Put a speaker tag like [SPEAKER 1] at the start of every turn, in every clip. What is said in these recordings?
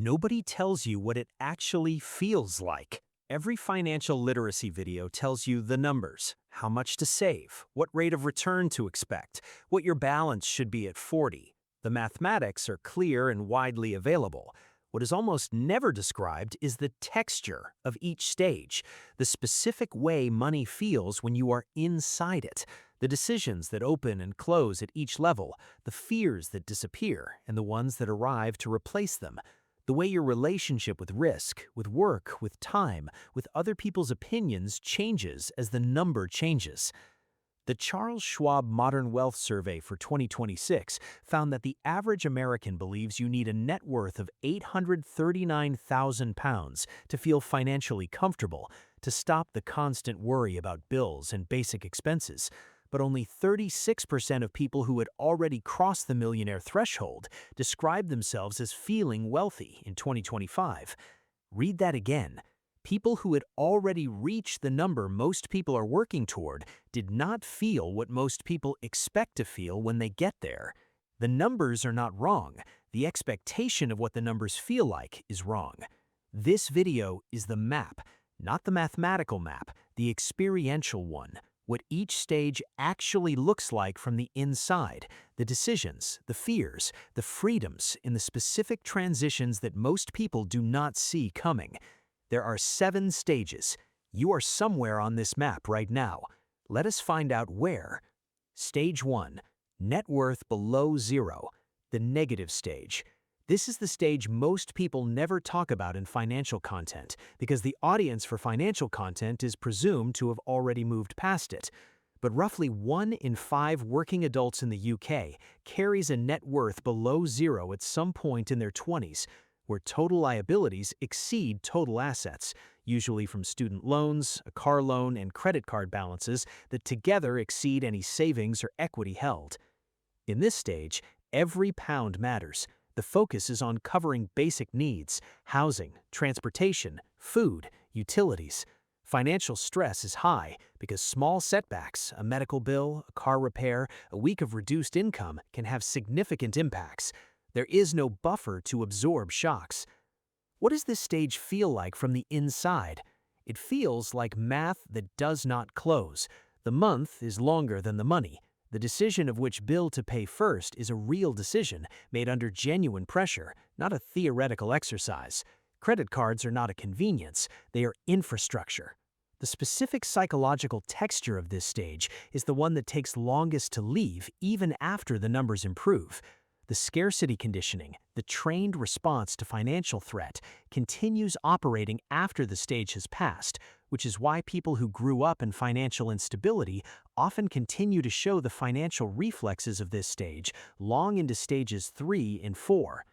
[SPEAKER 1] Nobody tells you what it actually feels like. Every financial literacy video tells you the numbers, how much to save, what rate of return to expect, what your balance should be at 40. The mathematics are clear and widely available. What is almost never described is the texture of each stage, the specific way money feels when you are inside it, the decisions that open and close at each level, the fears that disappear, and the ones that arrive to replace them. The way your relationship with risk, with work, with time, with other people's opinions changes as the number changes. The Charles Schwab Modern Wealth Survey for 2026 found that the average American believes you need a net worth of £839,000 to feel financially comfortable, to stop the constant worry about bills and basic expenses. But only 36% of people who had already crossed the millionaire threshold described themselves as feeling wealthy in 2025. Read that again. People who had already reached the number most people are working toward did not feel what most people expect to feel when they get there. The numbers are not wrong. The expectation of what the numbers feel like is wrong. This video is the map, not the mathematical map, the experiential one. What each stage actually looks like from the inside, the decisions, the fears, the freedoms in the specific transitions that most people do not see coming. There are 7 stages. You are somewhere on this map right now. Let us find out where. Stage 1, net worth below zero, the negative stage. This is the stage most people never talk about in financial content because the audience for financial content is presumed to have already moved past it. But roughly 1 in 5 working adults in the UK carries a net worth below zero at some point in their 20s, where total liabilities exceed total assets, usually from student loans, a car loan, and credit card balances that together exceed any savings or equity held. In this stage, every pound matters. The focus is on covering basic needs, housing, transportation, food, utilities. Financial stress is high because small setbacks, a medical bill, a car repair, a week of reduced income can have significant impacts. There is no buffer to absorb shocks. What does this stage feel like from the inside? It feels like math that does not close. The month is longer than the money. The decision of which bill to pay first is a real decision made under genuine pressure, not a theoretical exercise. Credit cards are not a convenience, they are infrastructure. The specific psychological texture of this stage is the one that takes longest to leave even after the numbers improve. The scarcity conditioning, the trained response to financial threat, continues operating after the stage has passed, which is why people who grew up in financial instability often continue to show the financial reflexes of this stage long into stages 3 and 4.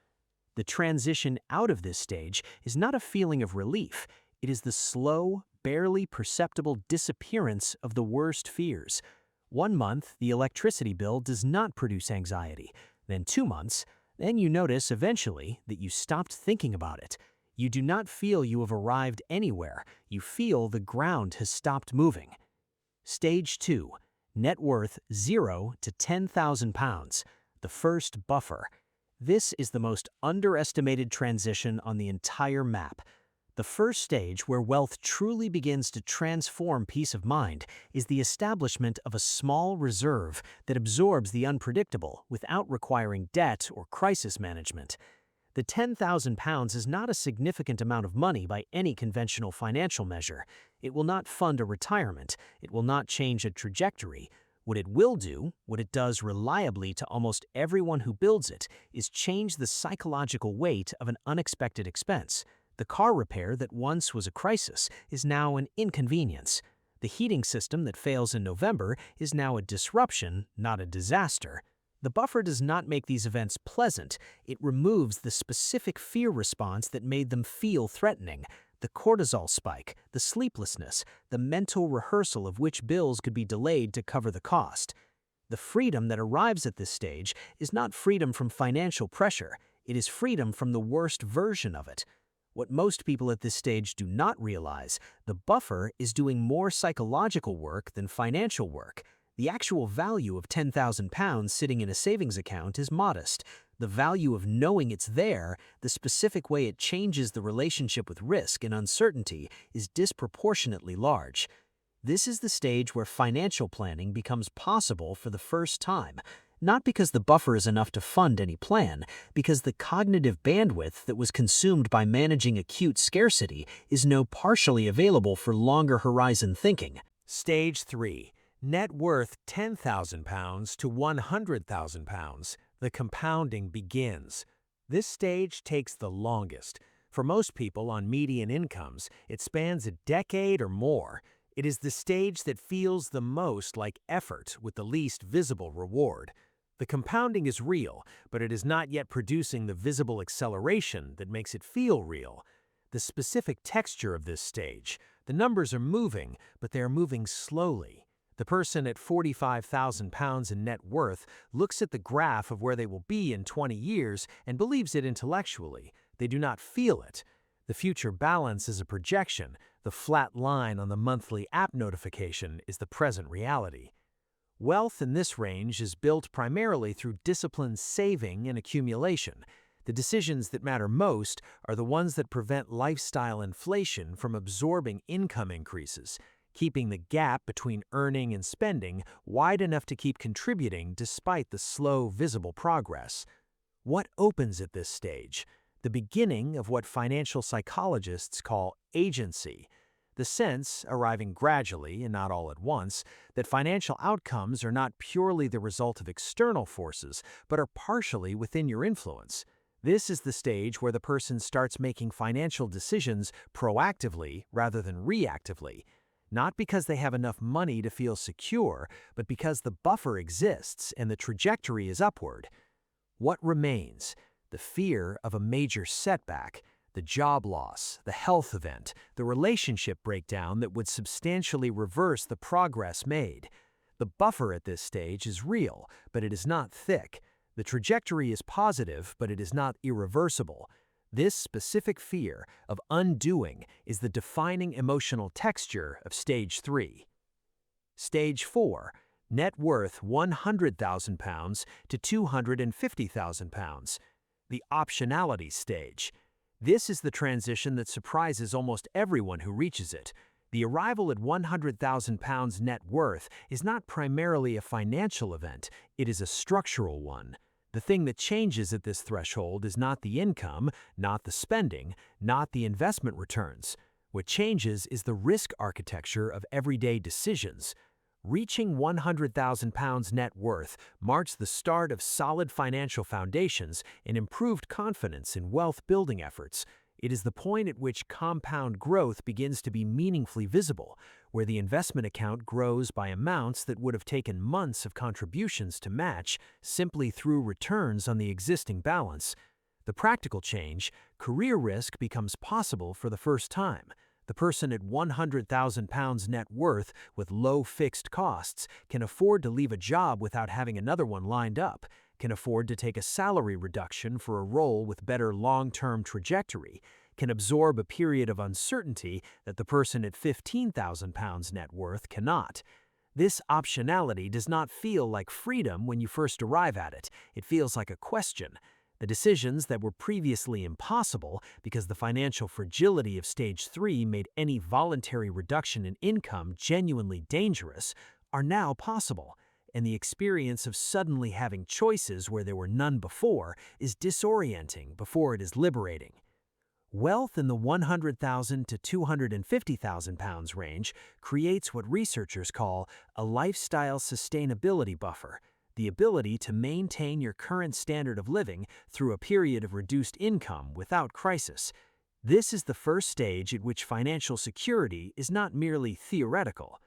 [SPEAKER 1] The transition out of this stage is not a feeling of relief. It is the slow, barely perceptible disappearance of the worst fears. 1 month, the electricity bill does not produce anxiety. Then 2 months, then you notice eventually that you stopped thinking about it. You do not feel you have arrived anywhere. You feel the ground has stopped moving. Stage 2, net worth 0 to £10,000, the first buffer. This is the most underestimated transition on the entire map. The first stage where wealth truly begins to transform peace of mind is the establishment of a small reserve that absorbs the unpredictable without requiring debt or crisis management. The £10,000 is not a significant amount of money by any conventional financial measure. It will not fund a retirement. It will not change a trajectory. What it will do, what it does reliably to almost everyone who builds it, is change the psychological weight of an unexpected expense. The car repair that once was a crisis is now an inconvenience. The heating system that fails in November is now a disruption, not a disaster. The buffer does not make these events pleasant. It removes the specific fear response that made them feel threatening. The cortisol spike, the sleeplessness, the mental rehearsal of which bills could be delayed to cover the cost. The freedom that arrives at this stage is not freedom from financial pressure. It is freedom from the worst version of it. What most people at this stage do not realize, the buffer is doing more psychological work than financial work. The actual value of £10,000 sitting in a savings account is modest, The value of knowing it's there, the specific way it changes the relationship with risk and uncertainty, is disproportionately large. This is the stage where financial planning becomes possible for the first time, not because the buffer is enough to fund any plan, because the cognitive bandwidth that was consumed by managing acute scarcity is now partially available for longer horizon thinking. Stage 3. Net worth £10,000 to £100,000. The compounding begins. This stage takes the longest. For most people on median incomes, it spans a decade or more. It is the stage that feels the most like effort with the least visible reward. The compounding is real, but it is not yet producing the visible acceleration that makes it feel real. The specific texture of this stage, the numbers are moving, but they are moving slowly. The person at £45,000 in net worth looks at the graph of where they will be in 20 years and believes it intellectually. They do not feel it. The future balance is a projection. The flat line on the monthly app notification is the present reality. Wealth in this range is built primarily through disciplined saving and accumulation. The decisions that matter most are the ones that prevent lifestyle inflation from absorbing income increases, keeping the gap between earning and spending wide enough to keep contributing despite the slow, visible progress. What opens at this stage? The beginning of what financial psychologists call agency. The sense, arriving gradually and not all at once, that financial outcomes are not purely the result of external forces, but are partially within your influence. This is the stage where the person starts making financial decisions proactively rather than reactively, not because they have enough money to feel secure, but because the buffer exists and the trajectory is upward. What remains? The fear of a major setback, the job loss, the health event, the relationship breakdown that would substantially reverse the progress made. The buffer at this stage is real, but it is not thick. The trajectory is positive, but it is not irreversible. This specific fear of undoing is the defining emotional texture of Stage 3. Stage 4. Net worth £100,000 to £250,000. The optionality stage. This is the transition that surprises almost everyone who reaches it. The arrival at £100,000 net worth is not primarily a financial event, it is a structural one. The thing that changes at this threshold is not the income, not the spending, not the investment returns. What changes is the risk architecture of everyday decisions. Reaching £100,000 net worth marks the start of solid financial foundations and improved confidence in wealth-building efforts. It is the point at which compound growth begins to be meaningfully visible, where the investment account grows by amounts that would have taken months of contributions to match simply through returns on the existing balance. The practical change, career risk becomes possible for the first time. The person at £100,000 net worth with low fixed costs can afford to leave a job without having another one lined up, can afford to take a salary reduction for a role with better long-term trajectory, can absorb a period of uncertainty that the person at £15,000 net worth cannot. This optionality does not feel like freedom when you first arrive at it. It feels like a question. The decisions that were previously impossible because the financial fragility of Stage 3 made any voluntary reduction in income genuinely dangerous are now possible, and the experience of suddenly having choices where there were none before is disorienting before it is liberating. Wealth in the £100,000 to £250,000 range creates what researchers call a lifestyle sustainability buffer, the ability to maintain your current standard of living through a period of reduced income without crisis. This is the first stage at which financial security is not merely theoretical.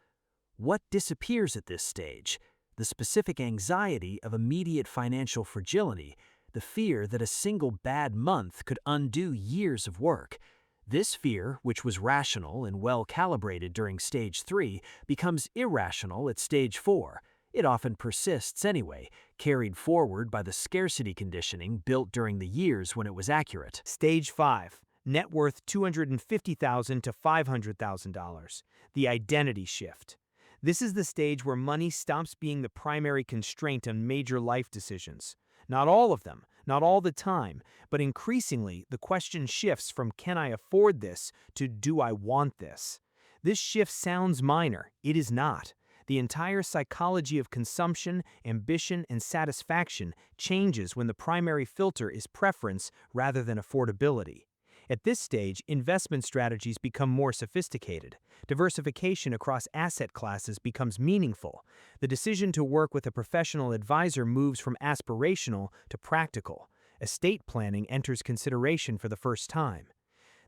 [SPEAKER 1] What disappears at this stage? The specific anxiety of immediate financial fragility, the fear that a single bad month could undo years of work. This fear, which was rational and well calibrated during Stage 3, becomes irrational at Stage 4. It often persists anyway, carried forward by the scarcity conditioning built during the years when it was accurate.
[SPEAKER 2] Stage 5. Net worth $250,000 to $500,000. The identity shift. This is the stage where money stops being the primary constraint on major life decisions. Not all of them, Not all the time, but increasingly, the question shifts from can I afford this to do I want this? This shift sounds minor. It is not. The entire psychology of consumption, ambition, and satisfaction changes when the primary filter is preference rather than affordability. At this stage, investment strategies become more sophisticated. Diversification across asset classes becomes meaningful. The decision to work with a professional advisor moves from aspirational to practical. Estate planning enters consideration for the first time.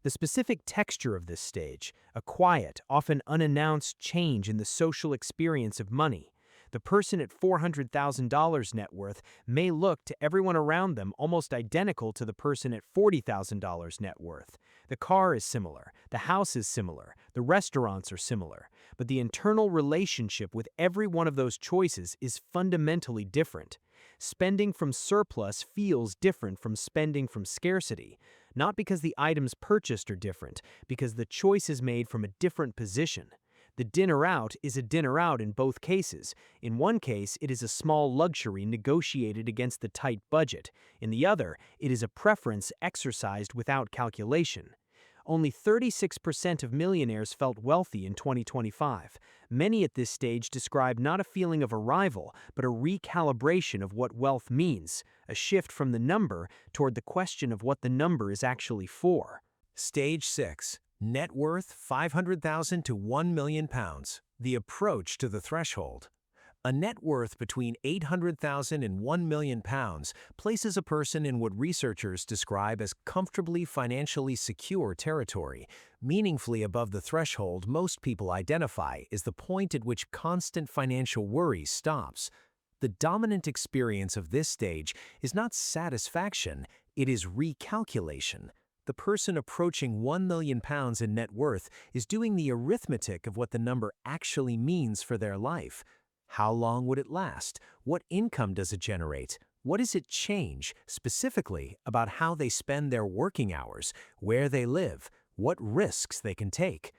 [SPEAKER 2] The specific texture of this stage, a quiet, often unannounced change in the social experience of money. The person at $400,000 net worth may look to everyone around them almost identical to the person at $40,000 net worth. The car is similar, the house is similar, the restaurants are similar, but the internal relationship with every one of those choices is fundamentally different. Spending from surplus feels different from spending from scarcity, not because the items purchased are different, because the choice is made from a different position. The dinner out is a dinner out in both cases. In one case, it is a small luxury negotiated against the tight budget. In the other, it is a preference exercised without calculation. Only 36% of millionaires felt wealthy in 2025. Many at this stage describe not a feeling of arrival, but a recalibration of what wealth means, a shift from the number toward the question of what the number is actually for.
[SPEAKER 1] Stage 6. Net worth 500,000 to 1 million pounds. The approach to the threshold. A net worth between 800,000 and 1 million pounds places a person in what researchers describe as comfortably financially secure territory, meaningfully above the threshold most people identify as the point at which constant financial worry stops. The dominant experience of this stage is not satisfaction, it is recalculation. The person approaching 1 million pounds in net worth is doing the arithmetic of what the number actually means for their life. How long would it last? What income does it generate? What does it change, specifically, about how they spend their working hours, where they live, what risks they can take?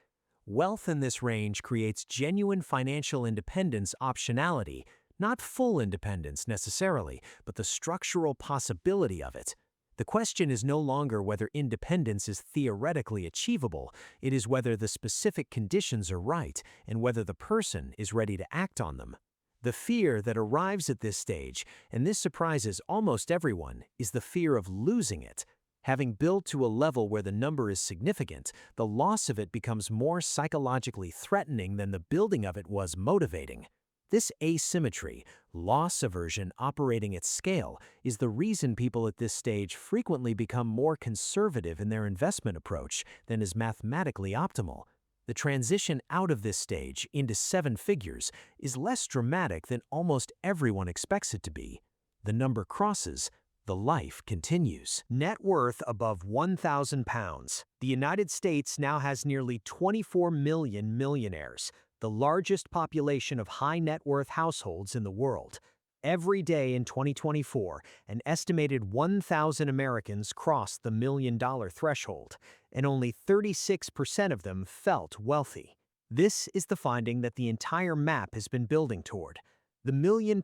[SPEAKER 1] Wealth in this range creates genuine financial independence optionality, not full independence necessarily, but the structural possibility of it. The question is no longer whether independence is theoretically achievable, it is whether the specific conditions are right and whether the person is ready to act on them. The fear that arrives at this stage, and this surprises almost everyone, is the fear of losing it. Having built to a level where the number is significant, the loss of it becomes more psychologically threatening than the building of it was motivating. This asymmetry, loss aversion operating at scale, is the reason people at this stage frequently become more conservative in their investment approach than is mathematically optimal. The transition out of this stage into seven figures is less dramatic than almost everyone expects it to be. The number crosses, the life continues. Net worth above 1,000 pounds. The United States now has nearly 24 million millionaires, the largest population of high net worth households in the world. Every day in 2024, an estimated 1,000 Americans crossed the $1 million threshold, and only 36% of them felt wealthy. This is the finding that the entire map has been building toward. The £1 million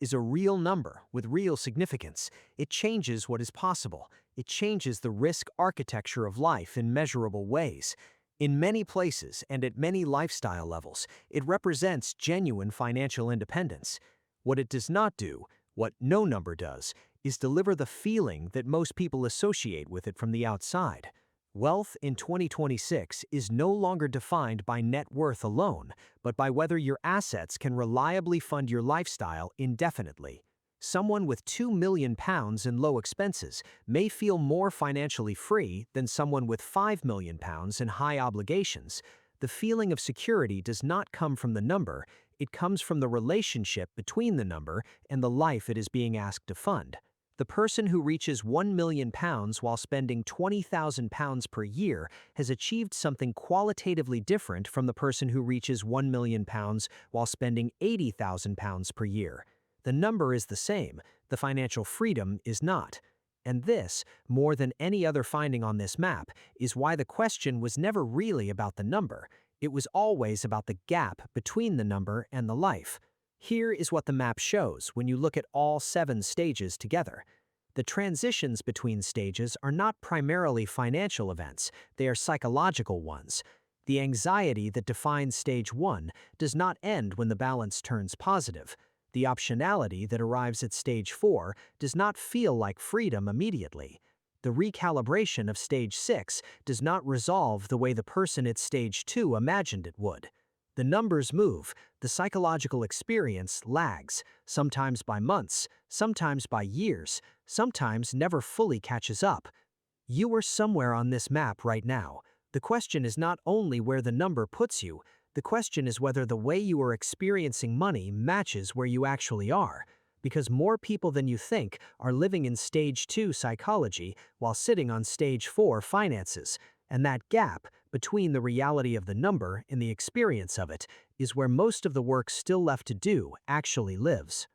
[SPEAKER 1] is a real number with real significance. It changes what is possible. It changes the risk architecture of life in measurable ways. In many places and at many lifestyle levels, it represents genuine financial independence. What it does not do, what no number does, is deliver the feeling that most people associate with it from the outside. Wealth in 2026 is no longer defined by net worth alone, but by whether your assets can reliably fund your lifestyle indefinitely. Someone with £2 million in low expenses may feel more financially free than someone with £5 million in high obligations. The feeling of security does not come from the number, it comes from the relationship between the number and the life it is being asked to fund. The person who reaches £1 million while spending £20,000 per year has achieved something qualitatively different from the person who reaches £1 million while spending £80,000 per year. The number is the same, the financial freedom is not. And this, more than any other finding on this map, is why the question was never really about the number. It was always about the gap between the number and the life. Here is what the map shows when you look at all 7 stages together. The transitions between stages are not primarily financial events, they are psychological ones. The anxiety that defines stage 1 does not end when the balance turns positive. The optionality that arrives at stage 4 does not feel like freedom immediately. The recalibration of stage 6 does not resolve the way the person at stage 2 imagined it would. The numbers move, the psychological experience lags, sometimes by months, sometimes by years, sometimes never fully catches up. You are somewhere on this map right now. The question is not only where the number puts you, the question is whether the way you are experiencing money matches where you actually are. Because more people than you think are living in stage 2 psychology while sitting on stage 4 finances. And that gap between the reality of the number and the experience of it is where most of the work still left to do actually lives.